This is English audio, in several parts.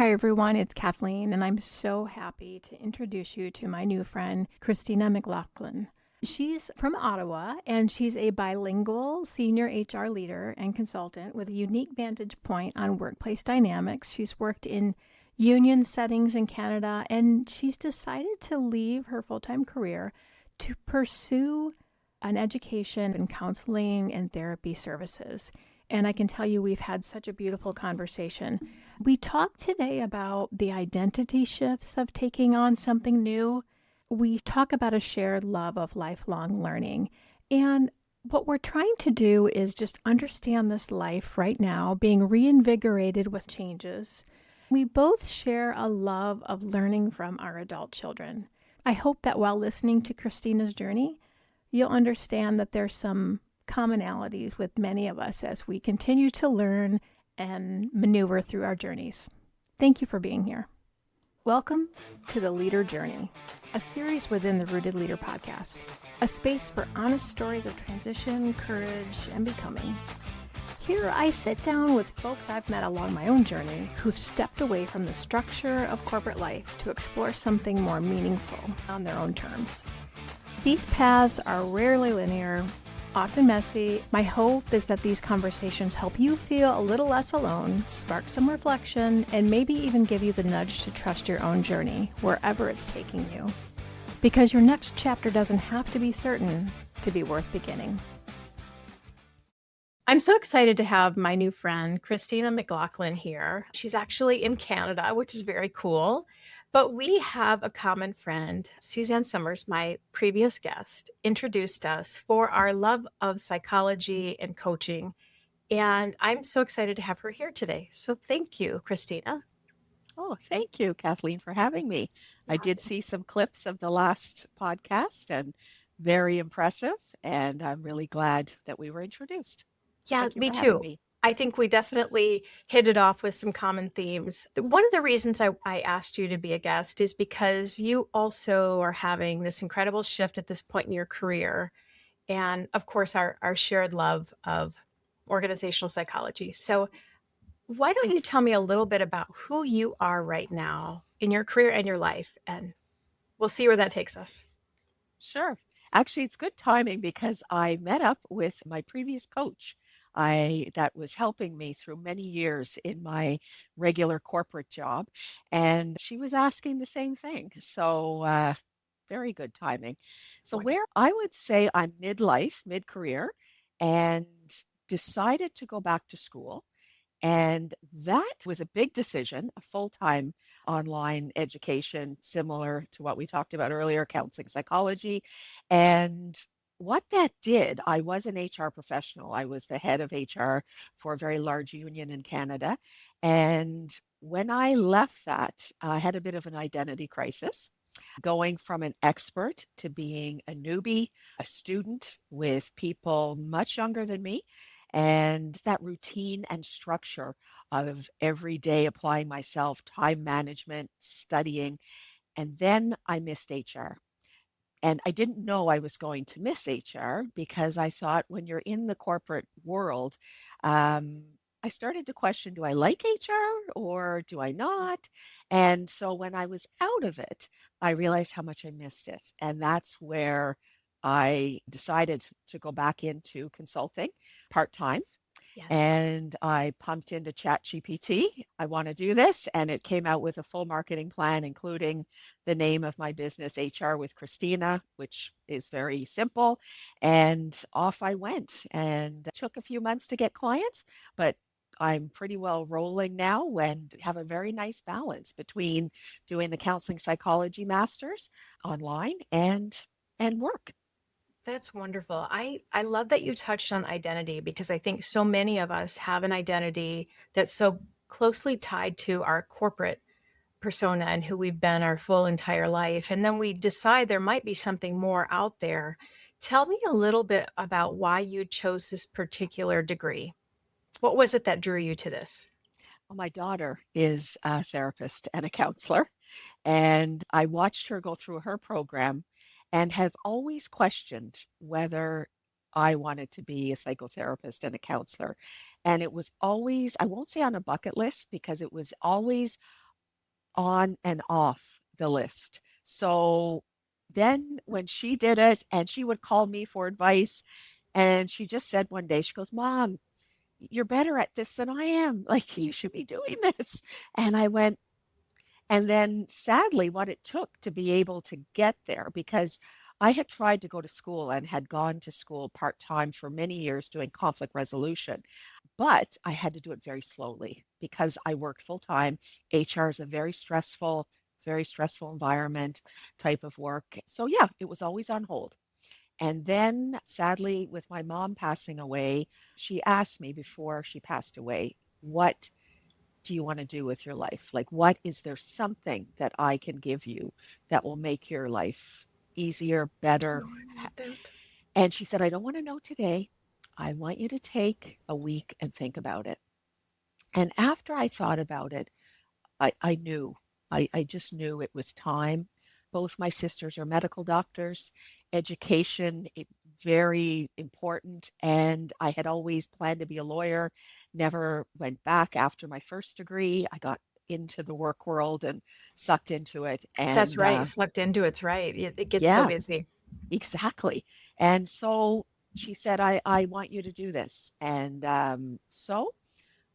Hi, everyone. It's Kathleen, and I'm so happy to introduce you to my new friend, Christina McLouglin. She's from Ottawa, and she's a bilingual senior HR leader and consultant with a unique vantage point on workplace dynamics. She's worked in union settings in Canada, and she's decided to leave her full-time career to pursue an education in counseling and therapy services. And I can tell you we've had such a beautiful conversation. We talked today about the identity shifts of taking on something new. We talk about a shared love of lifelong learning. And what we're trying to do is just understand this life right now, being reinvigorated with changes. We both share a love of learning from our adult children. I hope that while listening to Christina's journey, you'll understand that there's some commonalities with many of us as we continue to learn and maneuver through our journeys. Thank you for being here. Welcome to The Leader Journey, a series within the Rooted Leader podcast, a space for honest stories of transition, courage, and becoming. Here I sit down with folks I've met along my own journey who've stepped away from the structure of corporate life to explore something more meaningful on their own terms. These paths are rarely linear, often messy. My hope is that these conversations help you feel a little less alone, spark some reflection, and maybe even give you the nudge to trust your own journey, wherever it's taking you. Because your next chapter doesn't have to be certain to be worth beginning. I'm so excited to have my new friend, Christina McLouglin, here. She's actually in Canada, which is very cool. But we have a common friend. Suzanne Summers, my previous guest, introduced us for our love of psychology and coaching. And I'm so excited to have her here today. So thank you, Christina. Oh, thank you, Kathleen, for having me. I did see some clips of the last podcast and very impressive. And I'm really glad that we were introduced. Yeah, Thank you me for having too. me. I think we definitely hit it off with some common themes. One of the reasons I asked you to be a guest is because you also are having this incredible shift at this point in your career. And of course, our shared love of organizational psychology. So why don't you tell me a little bit about who you are right now in your career and your life? And we'll see where that takes us. Sure. Actually, it's good timing because I met up with my previous coach. That was helping me through many years in my regular corporate job, and she was asking the same thing. So, very good timing. So, Wonderful. where I would say I'm midlife, mid-career, and decided to go back to school. And that was a big decision, a full-time online education, similar to what we talked about earlier, counseling psychology. And what that did, I was an HR professional. I was the head of HR for a very large union in Canada. And when I left that, I had a bit of an identity crisis, going from an expert to being a newbie, a student with people much younger than me. And that routine and structure of every day applying myself, time management, studying. And then I missed HR. And I didn't know I was going to miss HR because I thought when you're in the corporate world, um, I started to question, do I like HR or do I not? And so when I was out of it, I realized how much I missed it. And that's where I decided to go back into consulting part-time. Yes. And I pumped into ChatGPT. I want to do this. And it came out with a full marketing plan, including the name of my business, HR with Christina, which is very simple. And off I went. And it took a few months to get clients, but I'm pretty well rolling now and have a very nice balance between doing the counseling psychology masters online and work. That's wonderful. I love that you touched on identity because I think so many of us have an identity that's so closely tied to our corporate persona and who we've been our full entire life. And then we decide there might be something more out there. Tell me a little bit about why you chose this particular degree. What was it that drew you to this? Well, my daughter is a therapist and a counselor, and I watched her go through her program and have always questioned whether I wanted to be a psychotherapist and a counselor. And it was always, I won't say on a bucket list because it was always on and off the list. So then when she did it and she would call me for advice, and she just said one day, she goes, Mom, you're better at this than I am. Like, you should be doing this. And I went, and then sadly, what it took to be able to get there, because I had tried to go to school and had gone to school part time for many years doing conflict resolution, but I had to do it very slowly because I worked full time. HR is a very stressful environment type of work. So, yeah, it was always on hold. And then sadly, with my mom passing away, she asked me before she passed away, what do you want to do with your life? Like, what is there something that I can give you that will make your life easier, better? Oh, I love that. And she said, I don't want to know today. I want you to take a week and think about it. And after I thought about it, I knew, I just knew it was time. Both my sisters are medical doctors, education, very important. And I had always planned to be a lawyer, never went back after my first degree. I got into the work world and sucked into it. That's And right. Sucked into it's right. It gets so yeah, busy. exactly. And so she said, I want you to do this. And so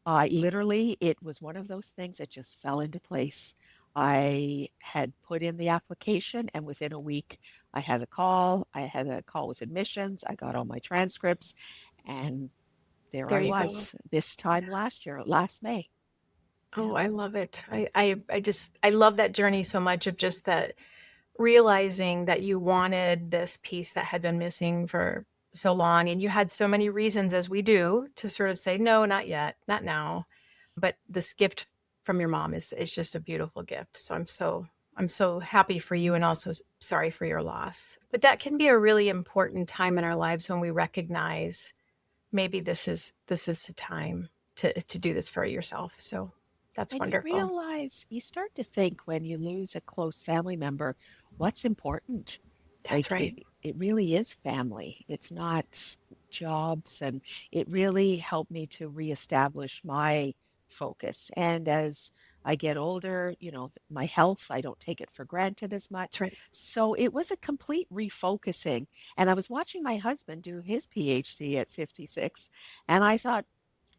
I literally, it was one of those things that just fell into place. I had put in the application, and within a week, I had a call. I had a call with admissions. I got all my transcripts, and there There I you go. was this time last year, last May. Oh, Yeah. I love it. I love that journey so much of just that realizing that you wanted this piece that had been missing for so long. And you had so many reasons, as we do, to sort of say, no, not yet, not now. But this gift from your mom is just a beautiful gift. So I'm so happy for you and also sorry for your loss. But that can be a really important time in our lives when we recognize maybe this is the time to do this for yourself. So that's And you wonderful. realize, you start to think when you lose a close family member, what's important? That's Like, right. it really is family. It's not jobs. And it really helped me to reestablish my focus. And as I get older, my health, I don't take it for granted as That's much. right. So it was a complete refocusing. And I was watching my husband do his PhD at 56, and I thought,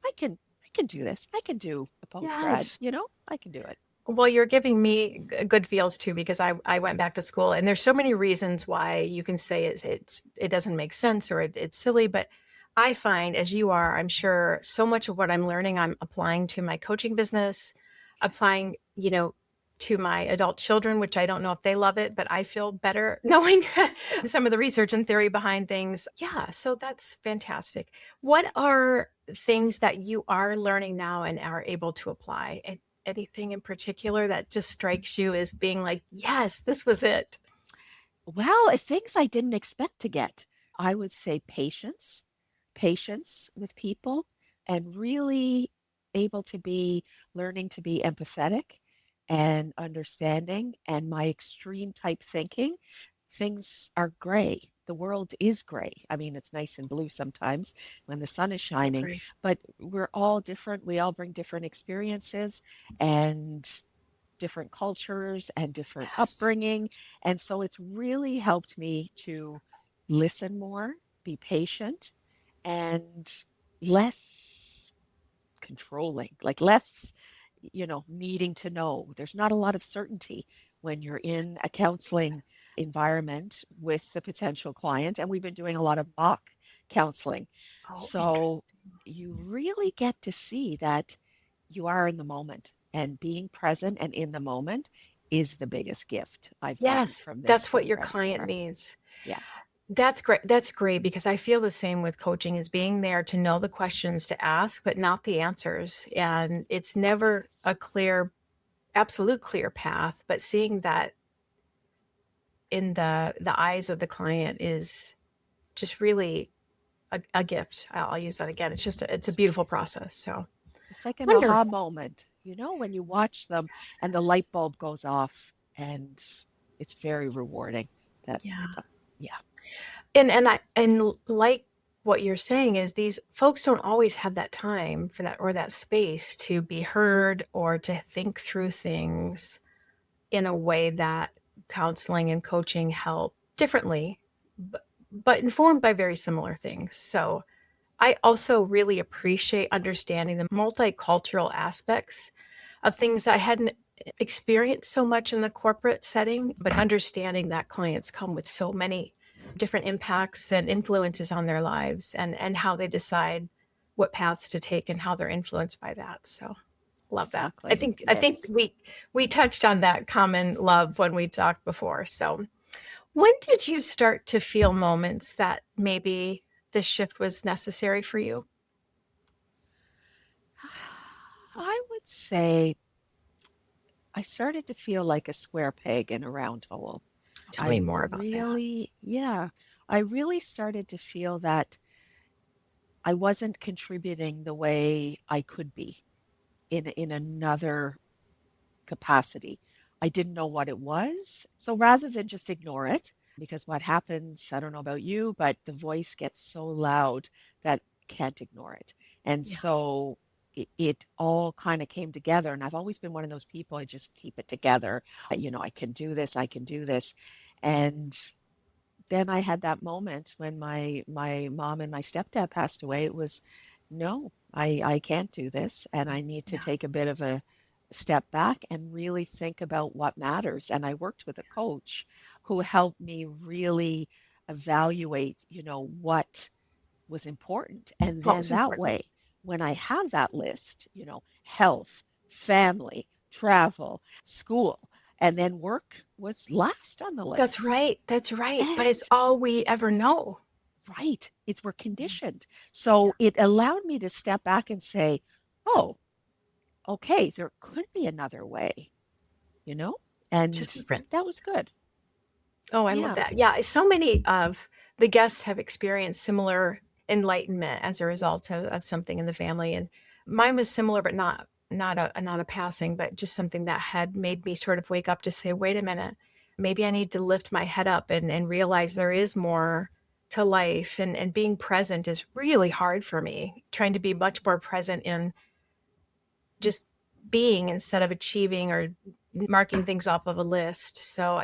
I can do this. I can do a postgrad, Yes. I can do it. Well, you're giving me good feels too, because I went back to school and there's so many reasons why you can say it doesn't make sense or it's silly. But I find, as you are, I'm sure so much of what I'm learning, I'm applying to my coaching business, Yes. applying, to my adult children, which I don't know if they love it, but I feel better knowing some of the research and theory behind things. Yeah. So that's fantastic. What are things that you are learning now and are able to apply? Anything in particular that just strikes you as being like, yes, this was it? Well, things I didn't expect to get. I would say patience with people, and really able to be learning to be empathetic and understanding. And my extreme type thinking, things are gray. The world is gray. I mean, it's nice and blue sometimes when the sun is That's shining, right. but we're all different. We all bring different experiences and different cultures and different Yes. upbringing. And so it's really helped me to listen more, be patient, and less controlling, like less, needing to know. There's not a lot of certainty when you're in a counseling environment with the potential client. And we've been doing a lot of mock counseling. Oh, So interesting. you really get to see that you are in the moment, and being present and in the moment is the biggest gift I've gotten Yes, from this that's what your program so client far. needs. Yeah. That's great. That's great because I feel the same with coaching is being there to know the questions to ask, but not the answers. And it's never a clear, absolute clear path, but seeing that in the eyes of the client is just really a gift. I'll use that again. It's a beautiful process. So It's like an aha wonderful. moment, when you watch them and the light bulb goes off, and it's very rewarding. That, Yeah. yeah. And like what you're saying is these folks don't always have that time for that or that space to be heard or to think through things. in a way that counseling and coaching help differently, but informed by very similar things. So I also really appreciate understanding the multicultural aspects of things I hadn't experienced so much in the corporate setting, but understanding that clients come with so many different impacts and influences on their lives, and how they decide what paths to take and how they're influenced by that. So love that. Exactly. I think Yes. we touched on that common love when we talked before. So when did you start to feel moments that maybe this shift was necessary for you? I would say I started to feel like a square peg in a round hole. Tell me I more about that. really, yeah, I really started to feel that I wasn't contributing the way I could be in another capacity. I didn't know what it was. So rather than just ignore it, because what happens, I don't know about you, but the voice gets so loud that can't ignore it. And Yeah. so it all kind of came together. And I've always been one of those people, I just keep it together. I can do this, I can do this. And then I had that moment when my mom and my stepdad passed away. It was, no, I can't do this, and I need to Yeah. take a bit of a step back and really think about what matters. And I worked with a coach who helped me really evaluate, what was important. And What then was that important? way, when I have that list, health, family, travel, school, and then work was last on the That's list. right. That's right. But it's And all we ever know. right, we're conditioned. So it allowed me to step back and say, oh, okay, there could be another way, you know? And Just different. that was good. Oh, I love Yeah. that. Yeah. So many of the guests have experienced similar enlightenment as a result of something in the family. And mine was similar, but not a passing, but just something that had made me sort of wake up to say, wait a minute, maybe I need to lift my head up and realize there is more to life. And being present is really hard for me, trying to be much more present in just being instead of achieving or marking things off of a list. So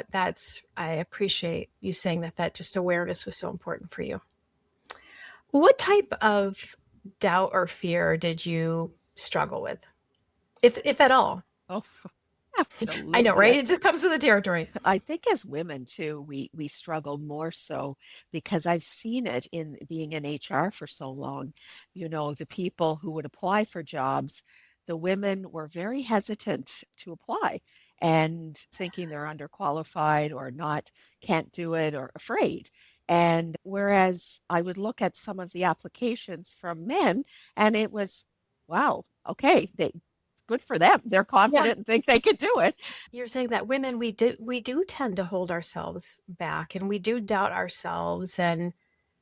I appreciate you saying that just awareness was so important for you. What type of doubt or fear did you struggle with, if at all? Oh, I know, absolutely. right? It just comes with the territory. I think as women too, we struggle more so because I've seen it in being in HR for so long. The people who would apply for jobs, the women were very hesitant to apply and thinking they're underqualified or not, can't do it or afraid. And whereas I would look at some of the applications from men and it was, wow, okay, good for them. They're Yeah. confident and think they could do it. You're saying that women, we do tend to hold ourselves back, and we do doubt ourselves and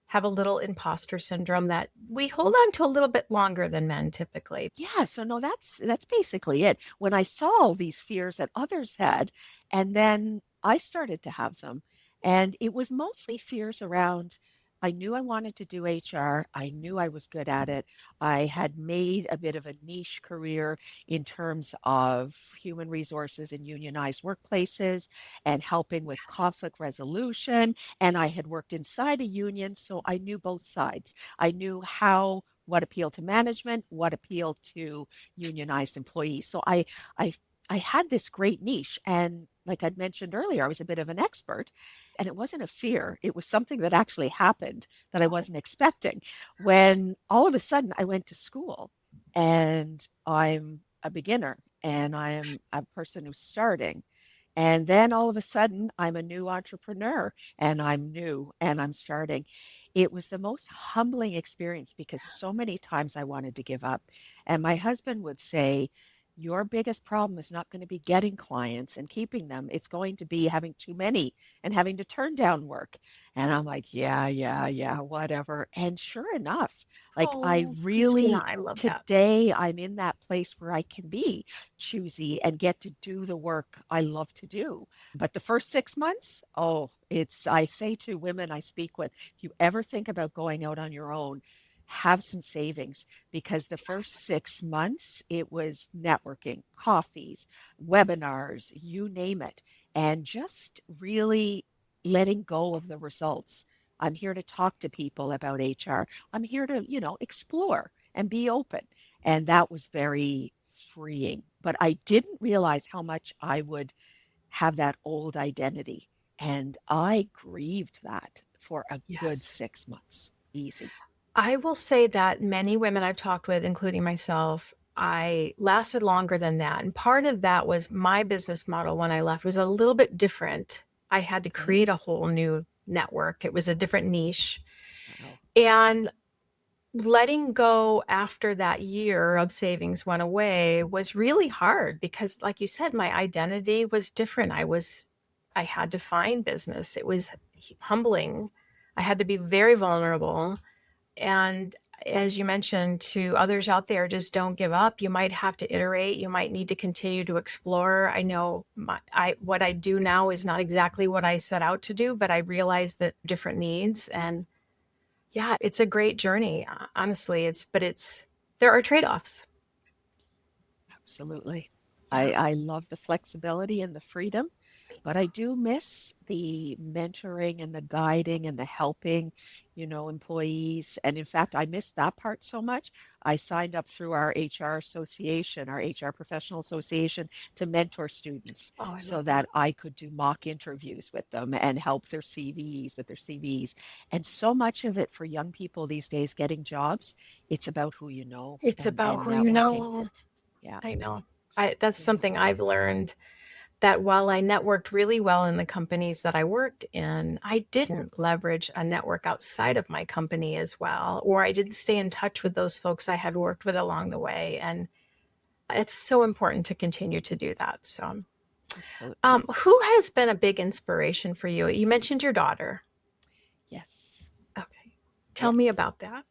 have a little imposter syndrome that we hold on to a little bit longer than men typically. Yeah, so no, that's basically it. When I saw all these fears that others had, and then I started to have them, and it was mostly fears around I knew I wanted to do HR. I knew I was good at it. I had made a bit of a niche career in terms of human resources in unionized workplaces and helping with Yes. conflict resolution. And I had worked inside a union, so I knew both sides. I knew what appealed to management, what appealed to unionized employees. So I I had this great niche. And like I'd mentioned earlier, I was a bit of an expert. And it wasn't a fear. It was something that actually happened that I wasn't expecting. When all of a sudden I went to school and I'm a beginner and I am a person who's starting. And then all of a sudden, I'm a new entrepreneur and I'm new and I'm starting. It was the most humbling experience because so many times I wanted to give up. And my husband would say, your biggest problem is not going to be getting clients and keeping them. It's going to be having too many and having to turn down work. And I'm like, yeah, whatever. And sure enough, like I Oh, Christina, really, I love that. today, I'm in that place where I can be choosy and get to do the work I love to do. But the first 6 months, oh, I say to women I speak with, if you ever think about going out on your own, have some savings, because the first 6 months it was networking, coffees, webinars, you name it, and just really letting go of the results. I'm here to talk to people about HR. I'm here to, explore and be open. And that was very freeing. But I didn't realize how much I would have that old identity. And I grieved that for a good Yes. 6 months. Easy. I will say that many women I've talked with, including myself, I lasted longer than that. And part of that was my business model when I left was a little bit different. I had to Okay. create a whole new network. It was a different niche. Wow. And letting go after that year of savings went away was really hard because, like you said, my identity was different. I had to find business. It was humbling. I had to be very vulnerable. And as you mentioned to others out there, just don't give up. You might have to iterate. You might need to continue to explore. I know what I do now is not exactly what I set out to do, but I realize that different needs. And yeah, it's a great journey. Honestly, there are trade-offs. Absolutely. Yeah. I love the flexibility and the freedom, but I do miss the mentoring and the guiding and the helping, employees. And in fact, I missed that part so much. I signed up through our HR association, our HR professional association, to mentor students Oh, I so love that that. I could do mock interviews with them and help their CVs with their CVs. And so much of it for young people these days getting jobs, it's about who you know It's about and who you networking. know. Yeah. I know. That's Yeah. something I've learned that while I networked really well in the companies that I worked in, I didn't leverage a network outside of my company as well, or I didn't stay in touch with those folks I had worked with along the way. And it's so important to continue to do that. So, Absolutely. who has been a big inspiration for you? You mentioned your daughter. Yes. Okay. Tell me Yes. about that.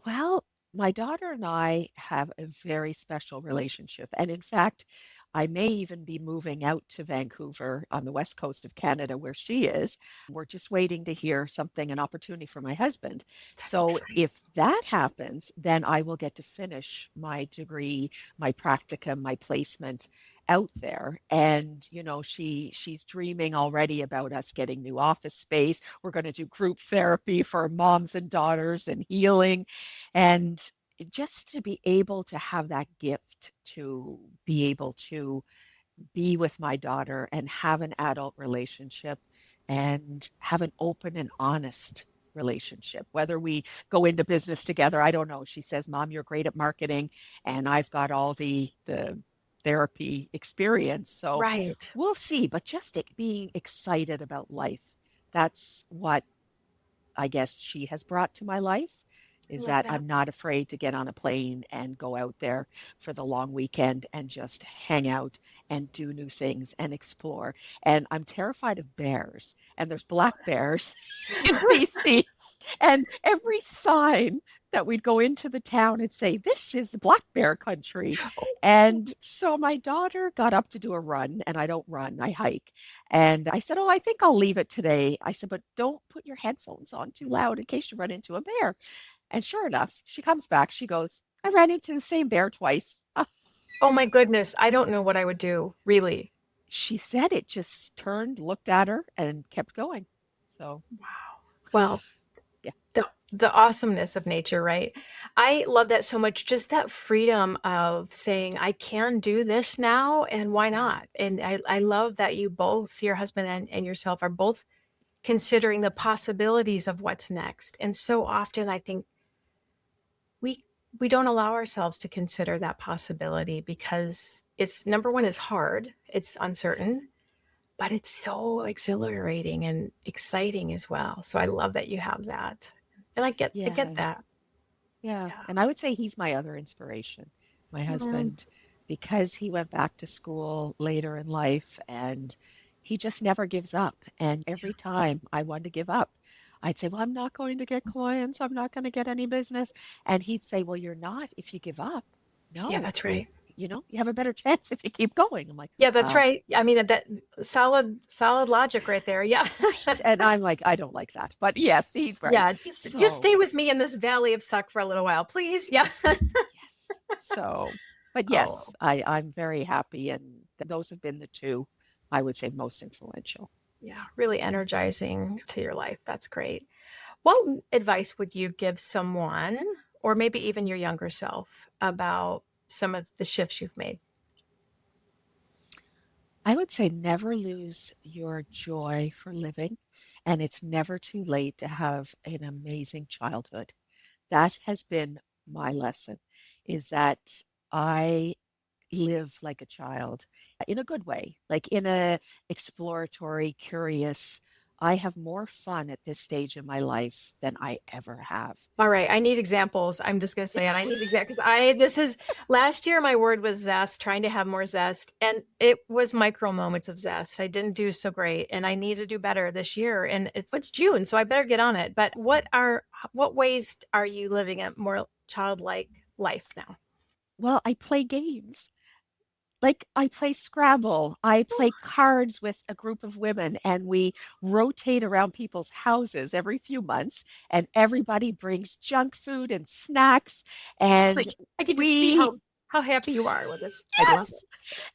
Well, my daughter and I have a very special relationship. And in fact, I may even be moving out to Vancouver on the west coast of Canada where she is. We're just waiting to hear something, an opportunity for my husband. That's So exciting. if that happens, then I will get to finish my degree, my practicum, my placement out there. And she's dreaming already about us getting new office space. We're going to do group therapy for moms and daughters and healing. And just to be able to have that gift to be able to be with my daughter and have an adult relationship and have an open and honest relationship. Whether we go into business together, I don't know. She says, "Mom, you're great at marketing, and I've got all the therapy experience." So Right. we'll see. But just being excited about life, that's what I guess she has brought to my life, I is love that that. I'm not afraid to get on a plane and go out there for the long weekend and just hang out and do new things and explore. And I'm terrified of bears, and there's black bears in BC. And every sign that we'd go into the town and say, "This is black bear country." And so my daughter got up to do a run, and I don't run, I hike. And I said, "Oh, I think I'll leave it today." I said, "But don't put your headphones on too loud in case you run into a bear." And sure enough, she comes back. She goes, "I ran into the same bear twice." Oh my goodness. I don't know what I would do, really. She said it just turned, looked at her, and kept going. So, Wow. Well, yeah. the awesomeness of nature, right? I love that so much. Just that freedom of saying, I can do this now, and why not? And I love that you both, your husband and yourself, are both considering the possibilities of what's next. And so often I think we we don't allow ourselves to consider that possibility because it's number one, it's hard, it's uncertain, but it's so exhilarating and exciting as well. So I love that you have that. And I get Yeah. that. Yeah. Yeah. And I would say he's my other inspiration, my Mm, husband, because he went back to school later in life and he just never gives up. And every time I wanted to give up, I'd say, "Well, I'm not going to get clients. I'm not going to get any business." And he'd say, "Well, you're not if you give up." yeah, No, that's right. you have a better chance if you keep going. I'm like, Yeah, that's right. I mean, that solid logic right there. Yeah. and I'm like, I don't like that. But yes, he's right. Yeah, just stay with me in this valley of suck for a little while, please. Yeah. Yes. So, but yes, Oh, I'm very happy. And those have been the two, I would say, most influential. yeah, really energizing to your life. That's great. What advice would you give someone, or maybe even your younger self, about some of the shifts you've made? I would say never lose your joy for living, and it's never too late to have an amazing childhood. That has been my lesson, is that I live like a child in a good way, like in a exploratory, curious. I have more fun at this stage in my life than I ever have. All right, I need examples. I'm just going to say it. I need examples because this is last year. My word was zest, trying to have more zest, and it was micro moments of zest. I didn't do so great, and I need to do better this year. And it's June, so I better get on it. But what ways are you living a more childlike life now? Well, I play games. Like I play Scrabble, I play cards with a group of women, and we rotate around people's houses every few months, and everybody brings junk food and snacks, and Like, I can just see we how happy you are with this. I love yes.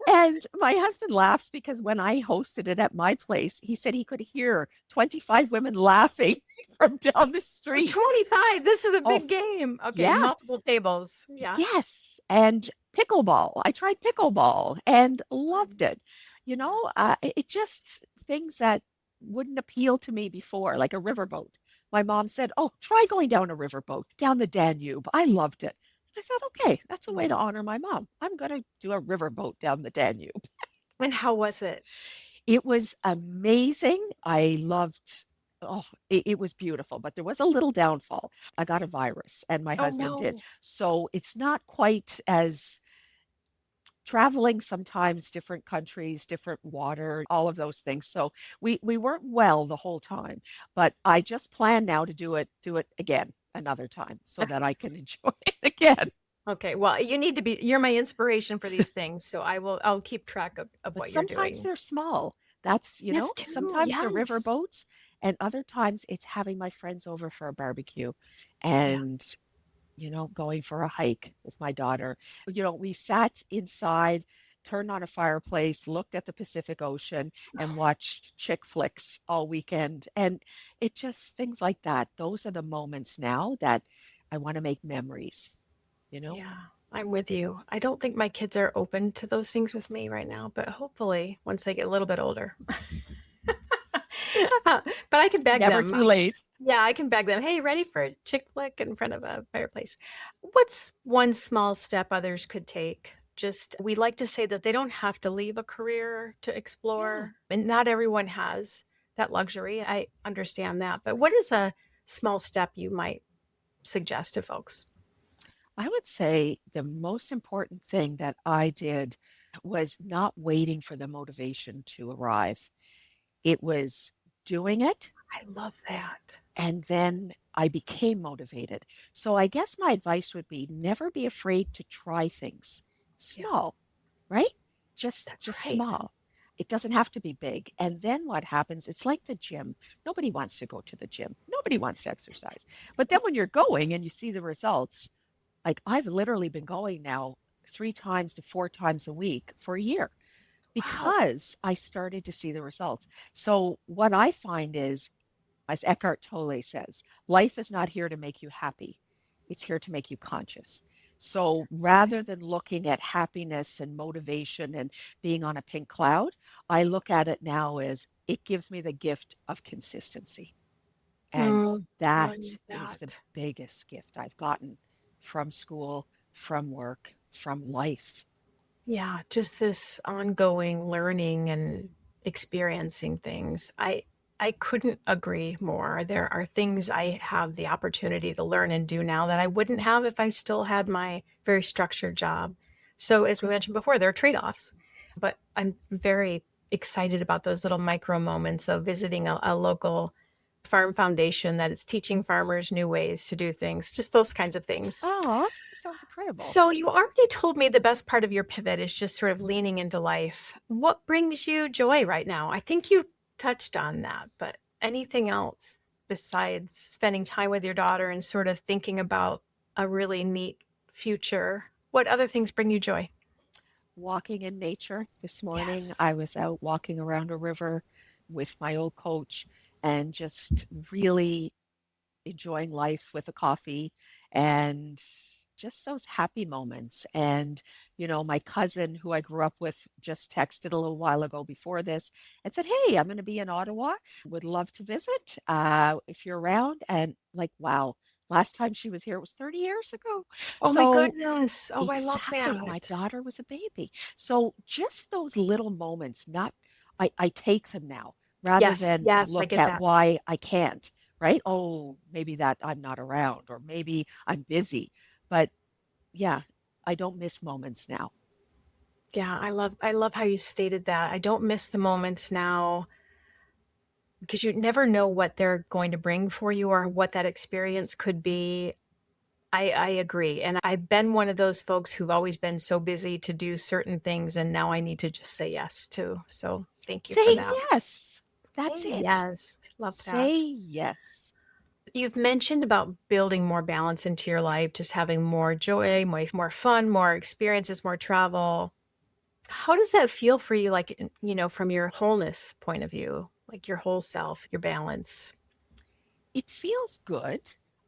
And my husband laughs because when I hosted it at my place, he said he could hear 25 women laughing from down the it. street. 25. This is a Oh, big game. Okay, yeah. multiple tables. Yeah. Yes. And pickleball. I tried pickleball and loved it. It just things that wouldn't appeal to me before, like a riverboat. My mom said, "Oh, try going down a riverboat down the Danube." I loved it. I said, "Okay, that's a way to honor my mom. I'm going to do a riverboat down the Danube." And how was it? It was amazing. I loved it was beautiful, but there was a little downfall. I got a virus and my Oh husband did. no. So it's not quite as traveling sometimes different countries, different water, all of those things. So we weren't well the whole time, but I just plan now to do it again another time so that I can enjoy it again. Okay. Well, you're my inspiration for these things. So I'll keep track of But what you're sometimes doing. they're small. That's, That's true. sometimes they're river Yes. boats, and other times it's having my friends over for a barbecue Yeah. and, going for a hike with my daughter. We sat inside, turned on a fireplace, looked at the Pacific Ocean, and watched chick flicks all weekend. And it just things like that. Those are the moments now that I want to make memories, you know? Yeah. I'm with you. I don't think my kids are open to those things with me right now, but hopefully once they get a little bit older. But I can beg Never them. too late. Yeah, I can beg them. Hey, ready for a chick flick in front of a fireplace? What's one small step others could take? Just, we like to say that they don't have to leave a career to Yeah. explore, and not everyone has that luxury. I understand that. But what is a small step you might suggest to folks? I would say the most important thing that I did was not waiting for the motivation to arrive. It was doing it, I love that. and then I became motivated. So I guess my advice would be never be afraid to try things Yeah, small, right? Just that's right. small. It doesn't have to be big. And then what happens? It's like the gym. Nobody wants to go to the gym. Nobody wants to exercise. But then when you're going and you see the results, like I've literally been going now 3 times to 4 times a week for a year Wow. because I started to see the results. So what I find is, as Eckhart Tolle says, life is not here to make you happy. It's here to make you conscious. So rather than looking at happiness and motivation and being on a pink cloud, I look at it now as it gives me the gift of consistency. And Oh, I that love is the that. biggest gift I've gotten from school, from work, from life. Yeah, just this ongoing learning and experiencing things. I couldn't agree more. There are things I have the opportunity to learn and do now that I wouldn't have if I still had my very structured job. So as we mentioned before, there are trade-offs, but I'm very excited about those little micro moments of visiting a local farm foundation that it's teaching farmers new ways to do things, just those kinds of things. Oh, sounds incredible. So you already told me the best part of your pivot is just sort of leaning into life. What brings you joy right now? I think you touched on that, but anything else besides spending time with your daughter and sort of thinking about a really neat future? What other things bring you joy? Walking in nature. This morning, Yes. I was out walking around a river with my old coach and just really enjoying life with a coffee and just those happy moments. And, my cousin who I grew up with just texted a little while ago before this and said, "Hey, I'm going to be in Ottawa. Would love to visit if you're around." And like, wow, last time she was here, it was 30 years ago. Oh my So goodness. Oh, I love exactly, my that. daughter was a baby. So just those little moments, I take them now rather Yes, than yes, I look get at that. why I can't, right? Oh, maybe that I'm not around, or maybe I'm busy. But yeah, I don't miss moments now. Yeah, I love how you stated that. I don't miss the moments now because you never know what they're going to bring for you or what that experience could be. I agree. And I've been one of those folks who've always been so busy to do certain things, and now I need to just say yes too. So thank you for Say that. yes. That's Say it. yes. Love Say that. yes. You've mentioned about building more balance into your life, just having more joy, more fun, more experiences, more travel. How does that feel for you, like, from your wholeness point of view, like your whole self, your balance? It feels good.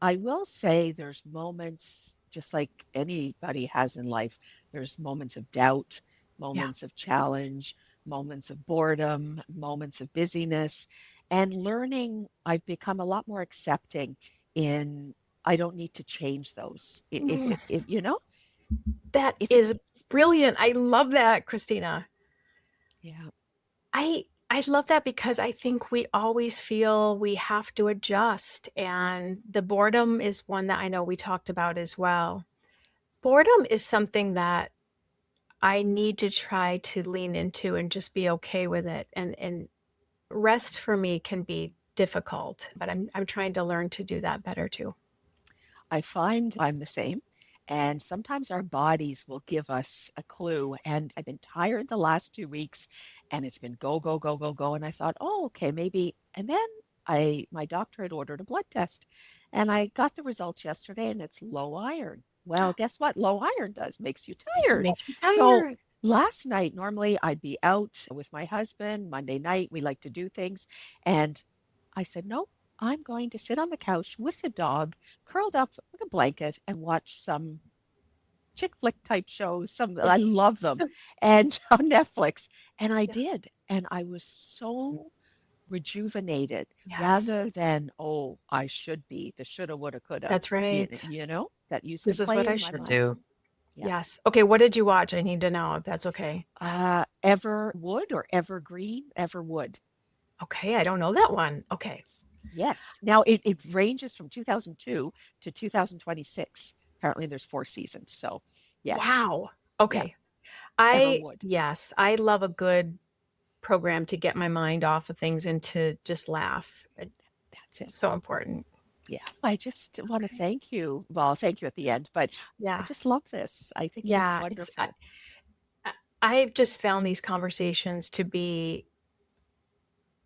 I will say there's moments, just like anybody has in life, there's moments of doubt, Yeah. moments of challenge, moments of boredom, moments of busyness. And learning, I've become a lot more accepting in I don't need to change those. Mm, If that if it's is brilliant. I love that, Christina. yeah, I love that because I think we always feel we have to adjust, and the boredom is one that I know we talked about as well. Boredom is something that I need to try to lean into and just be okay with it. And rest for me can be difficult, but I'm trying to learn to do that better too. I find I'm the same. And sometimes our bodies will give us a clue. And I've been tired the last 2 weeks and it's been go, go, go, go, go. And I thought, oh, okay, maybe. And then my doctor had ordered a blood test and I got the results yesterday and it's low iron. Well, guess what? Low iron makes you tired. Makes me So tired. last night, normally I'd be out with my husband. Monday night, we like to do things. And I said, no, I'm going to sit on the couch with the dog, curled up with a blanket, and watch some chick flick type shows. I Yes. love them, So, and on Netflix. And I yeah. did, and I was so rejuvenated Yes, rather than I should be the shoulda, woulda, coulda. that's right. That used to This is what play I in my should mind. do. Yeah. Yes. Okay, what did you watch? I need to know if that's okay. Everwood or Evergreen, Everwood. Okay, I don't know that one. Okay. Yes. Now it ranges from 2002 to 2026. Apparently there's 4 seasons. So yes. Wow. Yeah. Okay. Everwood. Yes, I love a good program to get my mind off of things and to just laugh. That's it. So important. Yeah. I just want to Okay. thank you. Well, thank you at the end, but I Yeah. just love this. I think it's Yeah. wonderful. I've just found these conversations to be,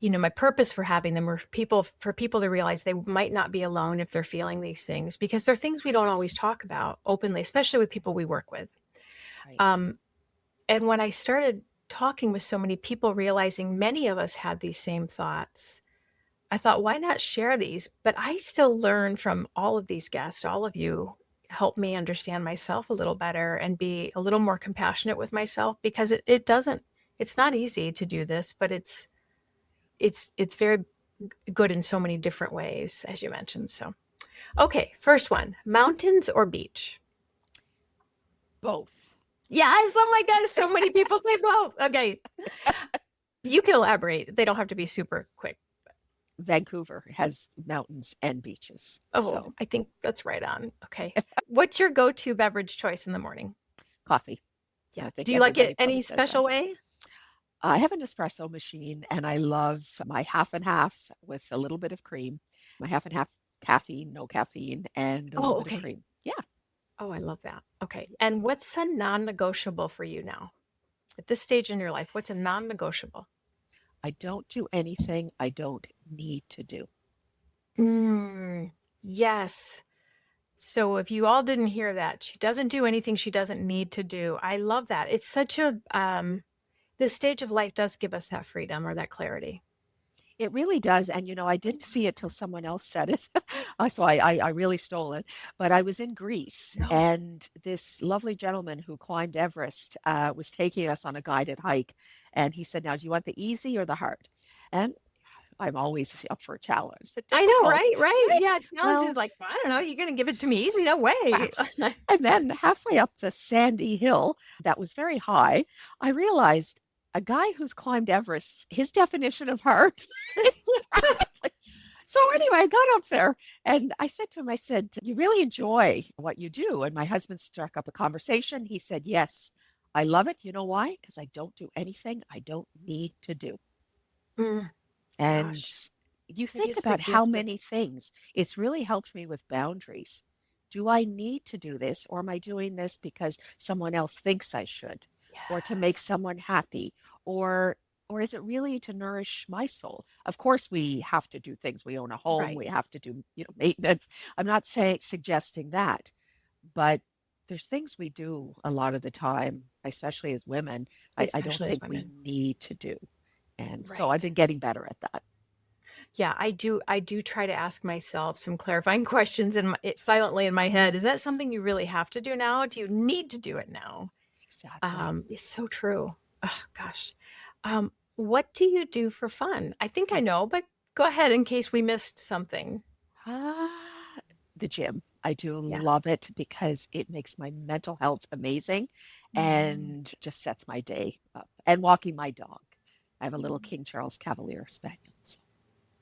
my purpose for having them are for people to realize they might not be alone if they're feeling these things, because they're things we don't always talk about openly, especially with people we work with. Right. Um, and when I started talking with so many people, realizing many of us had these same thoughts, I thought, why not share these? But I still learn from all of these guests. All of you help me understand myself a little better and be a little more compassionate with myself, because it's not easy to do this, but it's very good in so many different ways, as you mentioned. So, okay, first one, mountains or beach? Both. Yes. Oh my gosh. So many people say both. Okay. You can elaborate. They don't have to be super quick. Vancouver has mountains and beaches. Oh, So I think that's right on. Okay. What's your go-to beverage choice in the morning? coffee. Yeah. I think Do you like it everybody any probably says that. special way? I have an espresso machine, and I love my half and half with a little bit of cream, my half and half caffeine, no caffeine, and a little Oh, bit of okay. cream. Yeah. Oh, I love that. Okay. And what's a non-negotiable for you now? At this stage in your life, what's a non-negotiable? I don't do anything I don't need to do. Yes. So if you all didn't hear that, she doesn't do anything she doesn't need to do. I love that. It's such a, this stage of life does give us that freedom or that clarity. It really does. And, I didn't see it till someone else said it. So I really stole it. But I was in Greece, No. and this lovely gentleman who climbed Everest was taking us on a guided hike. And he said, now, do you want the easy or the hard? And I'm always up for a challenge. I know, Difficult, right? right? Yeah, challenge is Well, like, I don't know, you're going to give it to me easy? No way. and then halfway up the sandy hill that was very high, I realized a guy who's climbed Everest, his definition of hard is radically. So anyway, I got up there and I said to him, I said, you really enjoy what you do? And my husband struck up a conversation. He said, yes, I love it. You know why? Because I don't do anything I don't need to do. And Gosh, you it think is the about how gift of, many things it's really helped me with boundaries. Do I need to do this, or am I doing this because someone else thinks I should, or to make yes, someone happy, or is it really to nourish my soul? Of course, we have to do things. We own a home. right. We have to do, maintenance. I'm not suggesting that, but there's things we do a lot of the time, especially as women, I don't Especially as think we women. need to do. And so I've Right. been getting better at that. Yeah, I do try to ask myself some clarifying questions silently in my head. Is that something you really have to do now? Do you need to do it now? Exactly. It's so true. Oh, gosh. What do you do for fun? I think I know, but go ahead in case we missed something. Ah, the gym. I do Yeah. love it because it makes my mental health amazing and just sets my day up. And walking my dog. I have a little King Charles Cavalier Spaniel. So,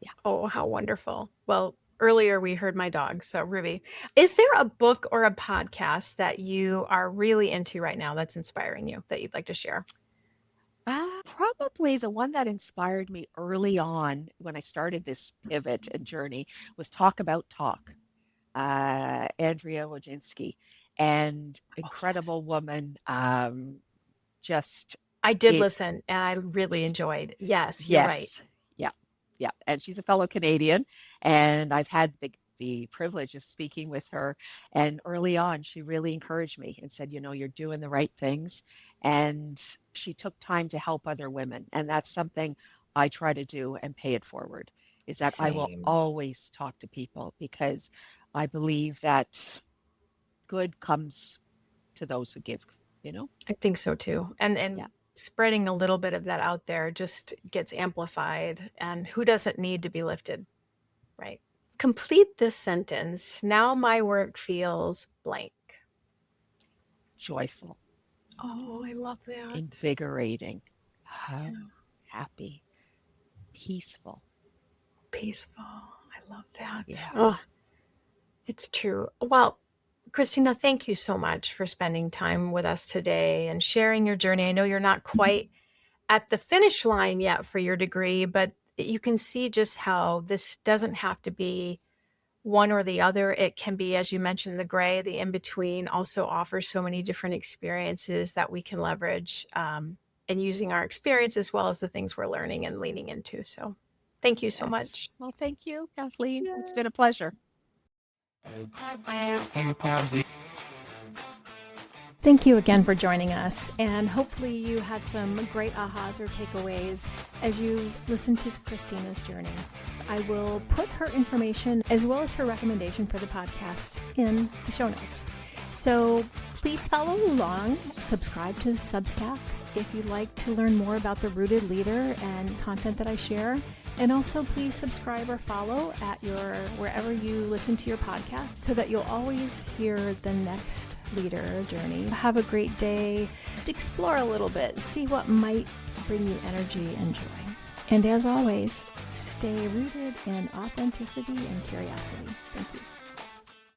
yeah. Oh, how wonderful. Well, earlier we heard my dog, so Ruby. Is there a book or a podcast that you are really into right now that's inspiring you that you'd like to share? Probably the one that inspired me early on when I started this pivot and journey was Talk About Talk. Andrea Wojcinski, and Oh, yes. incredible woman. Just I did it, listen and I really enjoyed. Yes, you're right. yes, yeah, yeah. And she's a fellow Canadian, and I've had the privilege of speaking with her. And early on, she really encouraged me and said, you're doing the right things. And she took time to help other women, and that's something I try to do and pay it forward. Is that I will Same. always talk to people because I believe that good comes to those who give, I think so too. And Yeah. spreading a little bit of that out there just gets amplified. And who doesn't need to be lifted? Right. Complete this sentence. Now my work feels blank. Joyful, Oh, I love that. invigorating, Yeah. happy, peaceful. Peaceful. I love that. Yeah. Oh, it's true. Well, Christina, thank you so much for spending time with us today and sharing your journey. I know you're not quite at the finish line yet for your degree, but you can see just how this doesn't have to be one or the other. It can be, as you mentioned, the gray, the in-between also offers so many different experiences that we can leverage and using our experience as well as the things we're learning and leaning into. So thank you so Yes. much. Well, thank you, Kathleen. Yeah. It's been a pleasure. Thank you again for joining us, and hopefully you had some great ahas or takeaways as you listened to Christina's journey. I will put her information as well as her recommendation for the podcast in the show notes. So please follow along, subscribe to Substack if you'd like to learn more about the Rooted Leader and content that I share. And also please subscribe or follow at wherever you listen to your podcast so that you'll always hear the next leader journey. Have a great day. Explore a little bit. See what might bring you energy and joy. And as always, stay rooted in authenticity and curiosity. Thank you.